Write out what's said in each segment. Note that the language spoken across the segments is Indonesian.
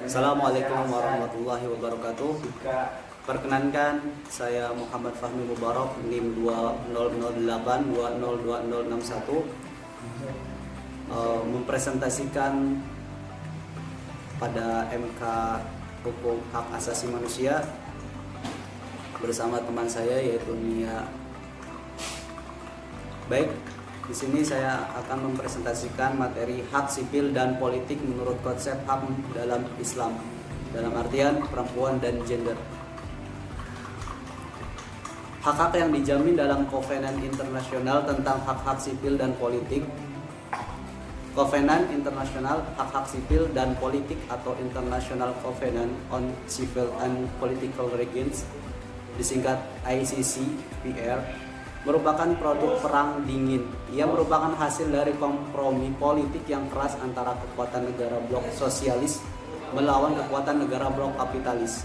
Assalamualaikum warahmatullahi wabarakatuh. Perkenankan, saya Muhammad Fahmi Mubarak, NIM 2008202061, mempresentasikan pada MK Hukum Hak Asasi Manusia bersama teman saya yaitu Nia. Baik, di sini saya akan mempresentasikan materi hak sipil dan politik menurut konsep HAM dalam Islam, dalam artian perempuan dan gender. Hak-hak yang dijamin dalam Kovenan Internasional tentang hak-hak sipil dan politik. Kovenan Internasional Hak-Hak Sipil dan Politik atau International Covenant on Civil and Political Rights, disingkat ICCPR, merupakan produk perang dingin. Ia merupakan hasil dari kompromi politik yang keras antara kekuatan negara blok sosialis melawan kekuatan negara blok kapitalis.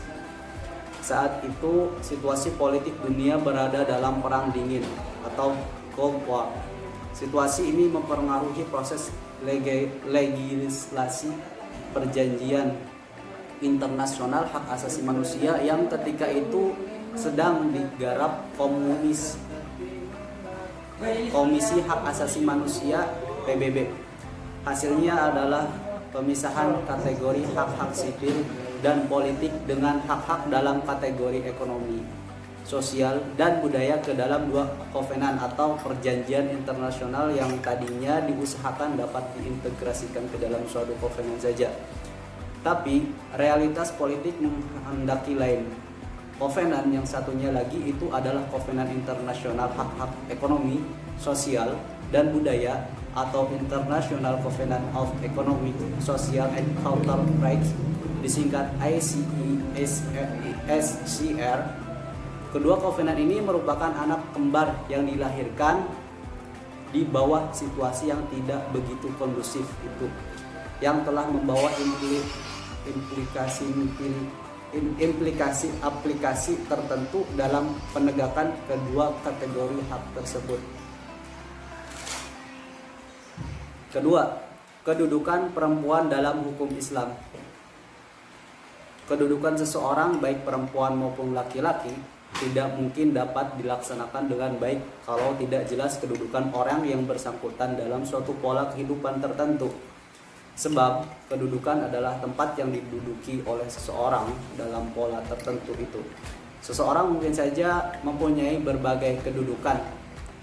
Saat itu situasi politik dunia berada dalam perang dingin atau Cold War. Situasi ini mempengaruhi proses legislasi perjanjian internasional hak asasi manusia yang ketika itu sedang digarap Komisi Hak Asasi Manusia PBB. Hasilnya adalah pemisahan kategori hak-hak sipil dan politik dengan hak-hak dalam kategori ekonomi, sosial, dan budaya ke dalam dua kovenan atau perjanjian internasional yang tadinya diusahakan dapat diintegrasikan ke dalam suatu kovenan saja. Tapi realitas politik menghendaki lain. Kovenan yang satunya lagi itu adalah Kovenan Internasional Hak-Hak Ekonomi, Sosial, dan Budaya atau International Covenant of Economic, Social, and Cultural Rights, disingkat ICESCR. Kedua kovenan ini merupakan anak kembar yang dilahirkan di bawah situasi yang tidak begitu kondusif itu, yang telah membawa aplikasi tertentu dalam penegakan kedua kategori hak tersebut. Kedua, kedudukan perempuan dalam hukum Islam. Kedudukan seseorang baik perempuan maupun laki-laki tidak mungkin dapat dilaksanakan dengan baik kalau tidak jelas kedudukan orang yang bersangkutan dalam suatu pola kehidupan tertentu. Sebab kedudukan adalah tempat yang diduduki oleh seseorang dalam pola tertentu itu. Seseorang mungkin saja mempunyai berbagai kedudukan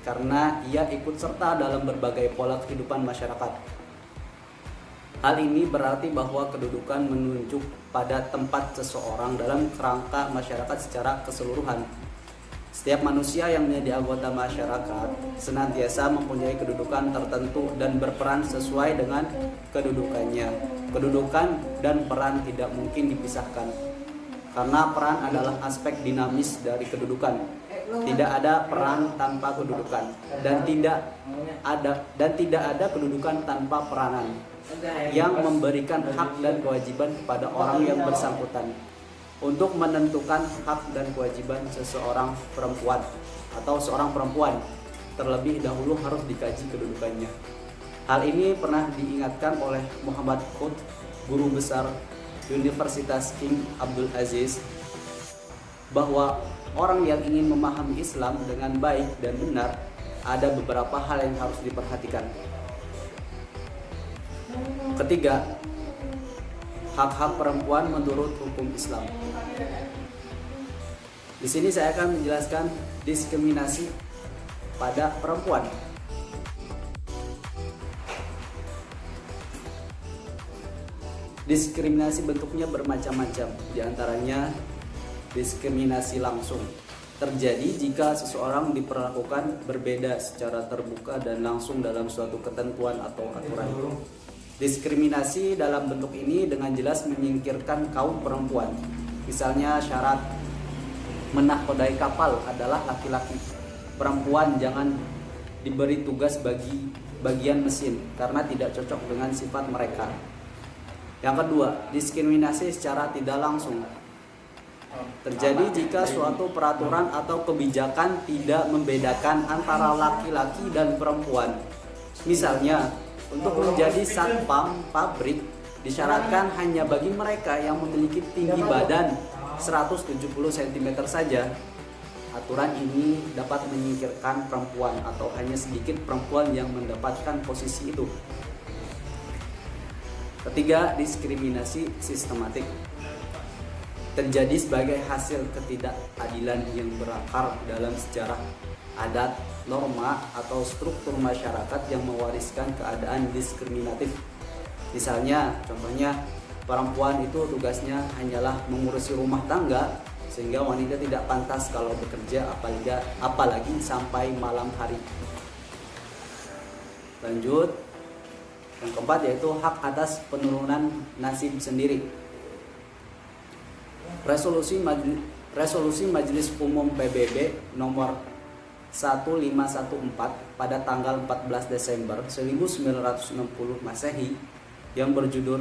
karena ia ikut serta dalam berbagai pola kehidupan masyarakat. Hal ini berarti bahwa kedudukan menunjuk pada tempat seseorang dalam kerangka masyarakat secara keseluruhan. Setiap manusia yang menjadi anggota masyarakat senantiasa mempunyai kedudukan tertentu dan berperan sesuai dengan kedudukannya. Kedudukan dan peran tidak mungkin dipisahkan, karena peran adalah aspek dinamis dari kedudukan. Tidak ada peran tanpa kedudukan, dan tidak ada kedudukan tanpa peranan yang memberikan hak dan kewajiban kepada orang yang bersangkutan. Untuk menentukan hak dan kewajiban seseorang perempuan atau seorang perempuan, terlebih dahulu harus dikaji kedudukannya. Hal ini pernah diingatkan oleh Muhammad Qutb, guru besar Universitas King Abdul Aziz, bahwa orang yang ingin memahami Islam dengan baik dan benar, ada beberapa hal yang harus diperhatikan. Ketiga, hak-hak perempuan menurut hukum Islam. Di sini saya akan menjelaskan diskriminasi pada perempuan. Diskriminasi bentuknya bermacam-macam, diantaranya diskriminasi langsung. Terjadi jika seseorang diperlakukan berbeda secara terbuka dan langsung dalam suatu ketentuan atau aturan. Diskriminasi dalam bentuk ini dengan jelas menyingkirkan kaum perempuan. Misalnya syarat menakodai kapal adalah laki-laki. Perempuan jangan diberi tugas bagi bagian mesin karena tidak cocok dengan sifat mereka. Yang kedua, diskriminasi secara tidak langsung. Terjadi jika suatu peraturan atau kebijakan tidak membedakan antara laki-laki dan perempuan. Misalnya, untuk menjadi satpam pabrik Disyaratkan hanya bagi mereka yang memiliki tinggi badan 170 cm saja. Aturan ini dapat menyingkirkan perempuan atau hanya sedikit perempuan yang mendapatkan posisi itu. Ketiga, diskriminasi sistematik terjadi sebagai hasil ketidakadilan yang berakar dalam sejarah, adat, norma, atau struktur masyarakat yang mewariskan keadaan diskriminatif. Misalnya, contohnya, perempuan itu tugasnya hanyalah mengurusi rumah tangga, sehingga wanita tidak pantas kalau bekerja apalagi sampai malam hari. Lanjut, yang keempat yaitu hak atas penurunan nasib sendiri. Resolusi Majelis Umum PBB nomor 1514 pada tanggal 14 Desember 1960 Masehi yang berjudul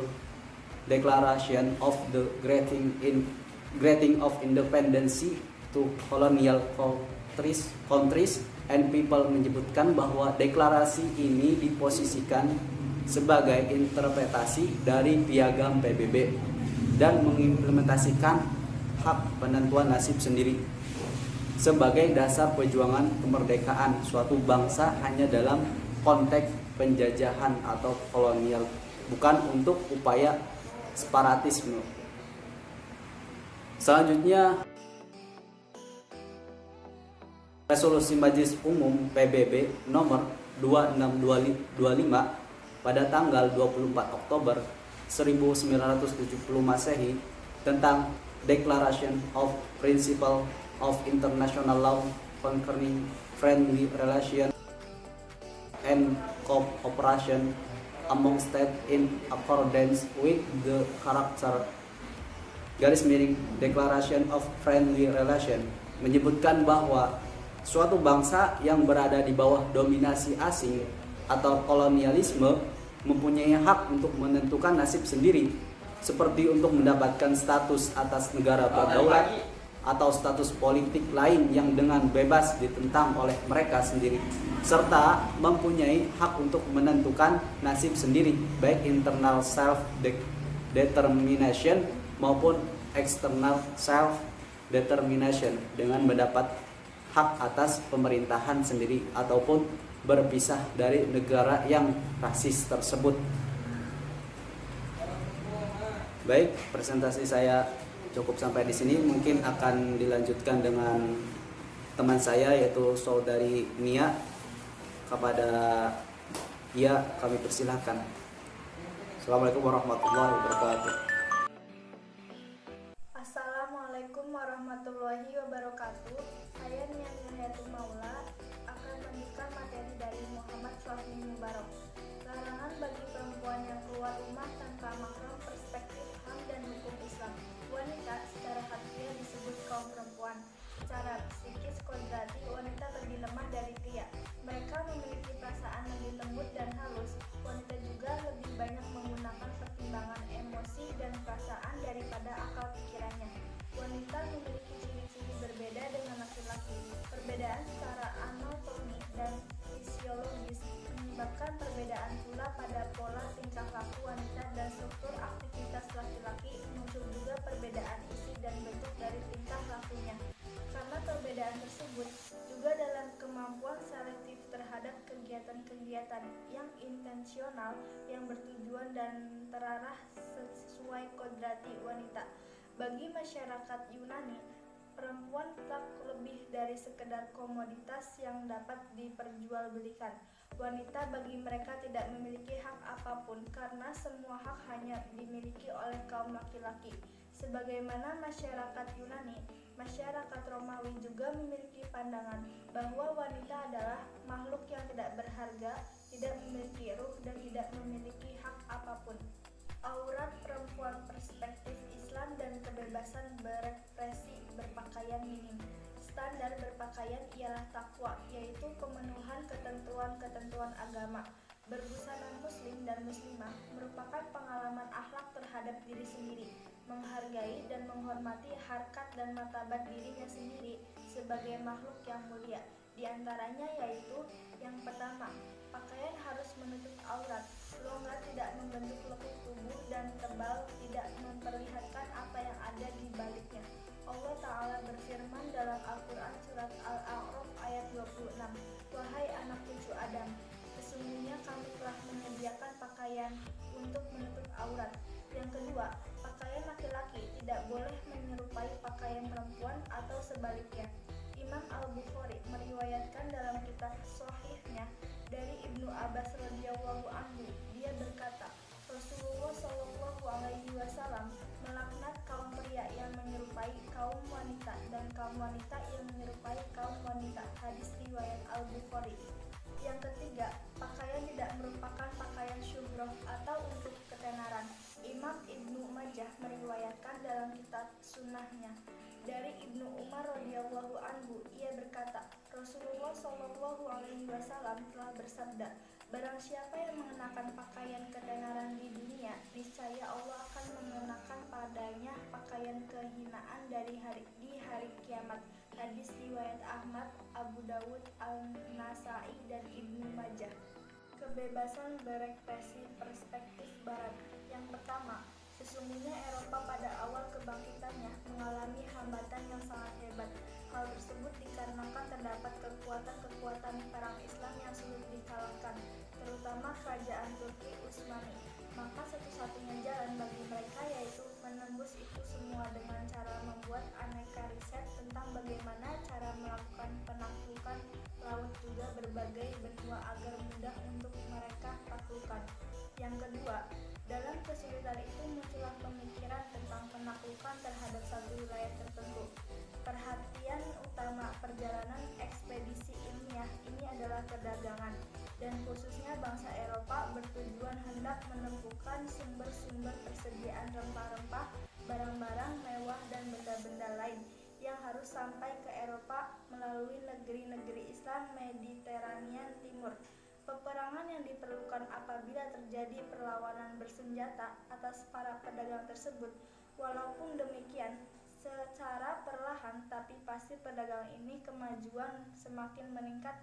Declaration of the Granting of Independence to Colonial Countries and People menyebutkan bahwa deklarasi ini diposisikan sebagai interpretasi dari Piagam PBB dan mengimplementasikan hak penentuan nasib sendiri sebagai dasar perjuangan kemerdekaan suatu bangsa hanya dalam konteks penjajahan atau kolonial, bukan untuk upaya separatisme. Selanjutnya, Resolusi Majelis Umum PBB nomor 2625 pada tanggal 24 Oktober 1970 Masehi tentang Declaration of Principle of International Law Concerning Friendly Relations and Cooperation among States in accordance with the character Declaration of Friendly Relation menyebutkan bahwa suatu bangsa yang berada di bawah dominasi asing atau kolonialisme mempunyai hak untuk menentukan nasib sendiri, seperti untuk mendapatkan status atas negara berdaulat atau status politik lain yang dengan bebas ditentang oleh mereka sendiri, serta mempunyai hak untuk menentukan nasib sendiri, baik internal self-determination maupun external self-determination, dengan mendapat hak atas pemerintahan sendiri ataupun berpisah dari negara yang rasis tersebut. Baik, presentasi saya cukup sampai di sini. Mungkin akan dilanjutkan dengan teman saya yaitu saudari Nia. Kepada ia kami persilahkan. Assalamualaikum warahmatullahi wabarakatuh. Assalamualaikum warahmatullahi wabarakatuh. Saya Nia Nurhayatul Maula akan membuka materi dari Muhammad Fahmi Mubarak. Larangan bagi perempuan yang keluar rumah tanpa mahram, perspektif HAM dan hukum Islam. Wanita secara harfiah disebut kaum perempuan. Secara psikis kodrati, wanita lebih lemah dari pria. Mereka memiliki perasaan lebih lembut dan halus. Wanita juga lebih banyak menggunakan pertimbangan emosi dan perasaan daripada akal pikirannya. Wanita memiliki ciri-ciri berbeda dengan laki-laki. Perbedaan secara anatomi dan fisiologis menyebabkan perbedaan pula pada pola tingkah laku wanita dan struktur aktivitas laki-laki. Muncul juga perbedaan isi dan bentuk dari tingkah lakunya. Karena perbedaan tersebut juga dalam kemampuan selektif terhadap kegiatan-kegiatan yang intensional, yang bertujuan dan terarah sesuai kodrati wanita. Bagi masyarakat Yunani, perempuan tak lebih dari sekedar komoditas yang dapat diperjualbelikan. Wanita bagi mereka tidak memiliki hak apapun, karena semua hak hanya dimiliki oleh kaum laki-laki. Sebagaimana masyarakat Yunani, masyarakat Romawi juga memiliki pandangan bahwa wanita adalah makhluk yang tidak berharga, tidak memiliki ruh, dan tidak memiliki hak apapun. Aurat perempuan, perspektif Islam dan kebebasan berekspresi, berpakaian minim. Standar berpakaian ialah takwa, yaitu pemenuhan ketentuan-ketentuan agama. Berbusana muslim dan muslimah merupakan pengalaman akhlak terhadap diri sendiri, menghargai dan menghormati harkat dan martabat dirinya sendiri sebagai makhluk yang mulia. Di antaranya yaitu yang pertama, pakaian harus menutup aurat, longgar tidak membentuk lekuk tubuh dan global tidak memperlihatkan apa yang ada di baliknya. Allah Ta'ala berfirman dalam Al-Quran surat Al-A'raf ayat 26, "Wahai anak cucu Adam, sesungguhnya kami telah menyediakan pakaian untuk menutup aurat." Yang kedua, pakaian laki-laki tidak boleh menyerupai pakaian perempuan atau sebaliknya. Imam Al-Bukhari meriwayatkan dalam kitab Shahihnya dari Ibnu Abbas radhiyallahu anhu, dia berkata, Rasulullah Shallallahu Alaihi Wasallam melaknat kaum pria yang menyerupai kaum wanita dan kaum wanita yang menyerupai kaum wanita. Hadis riwayat Al-Bukhari. Yang ketiga, pakaian tidak merupakan pakaian syuhrah atau untuk ketenaran. Imam Ibnu Majah meriwayatkan dalam kitab sunnahnya dari Ibnu Umar radhiyallahu anhu, ia berkata, Rasulullah Shallallahu Alaihi Wasallam telah bersabda, barang siapa yang mengenakan pakaian ketenaran di dunia, niscaya Allah akan mengenakan padanya pakaian kehinaan di hari kiamat. Hadis riwayat Ahmad, Abu Dawud, Al-Nasai, dan Ibnu Majah. Kebebasan berekspresi perspektif Barat. Yang pertama, sesungguhnya Eropa pada awal kebangkitannya mengalami hambatan yang sangat hebat. Hal tersebut dikarenakan terdapat kekuatan-kekuatan perang Islam yang sulit dikalahkan, terutama kerajaan Turki Utsmani. Maka satu-satunya jalan bagi mereka yaitu menembus itu semua dengan cara membuat aneka riset tentang bagaimana cara melakukan penaklukan laut juga berbagai benua agar mudah untuk mereka taklukkan. Yang kedua, dalam kesulitan itu muncullah pemikiran tentang penaklukan terhadap satu wilayah tertentu. Perhatian utama perjalanan ekspedisi ilmiah ini adalah perdagangan, dan khususnya bangsa Eropa bertujuan hendak menemukan sumber-sumber persediaan rempah-rempah, barang-barang mewah dan benda-benda lain yang harus sampai ke Eropa melalui negeri-negeri Islam Mediterania Timur. Peperangan yang diperlukan apabila terjadi perlawanan bersenjata atas para pedagang tersebut. Walaupun demikian, secara perlahan tapi pasti pedagang ini kemajuan semakin meningkat,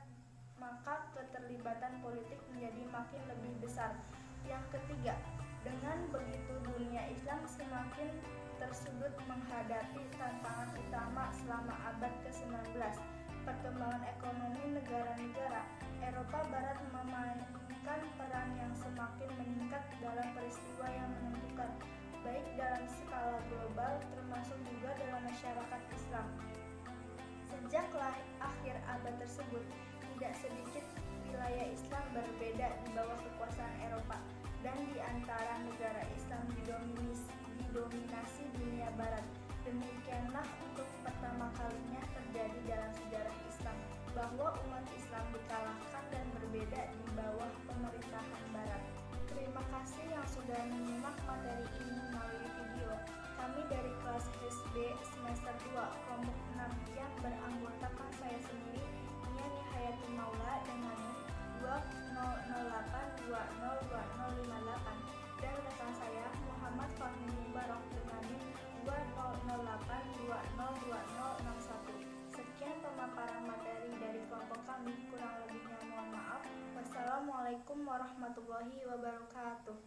maka keterlibatan politik menjadi makin lebih besar. Yang ketiga, dengan begitu dunia Islam semakin tersudut menghadapi tantangan utama selama abad ke-19. Perkembangan ekonomi negara-negara Eropa Barat memainkan peran yang semakin meningkat dalam peristiwa yang menentukan, baik dalam skala global termasuk juga dalam masyarakat Islam. Sejak akhir abad tersebut, tidak sedikit wilayah Islam berbeda di bawah kekuasaan Eropa, dan di antara negara Islam didominasi dunia Barat. Demikianlah untuk pertama kalinya terjadi dalam sejarah Islam, bahwa umat Islam dikalahkan dan berbeda di bawah pemerintahan Barat. Terima kasih yang sudah menyimak materi ini melalui video. Kami dari kelas SD semester 2 kelompok 6 yang beranggotakan saya sendiri, Nia Nihayatul Maula dengan NIM 2008202058, dan rekan saya Muhammad Fahmi Mubarok dengan NIM 2008202061. Sekian pemaparan materi dari kelompok kami, kurang lebihnya mohon maaf. Wassalamualaikum warahmatullahi wabarakatuh.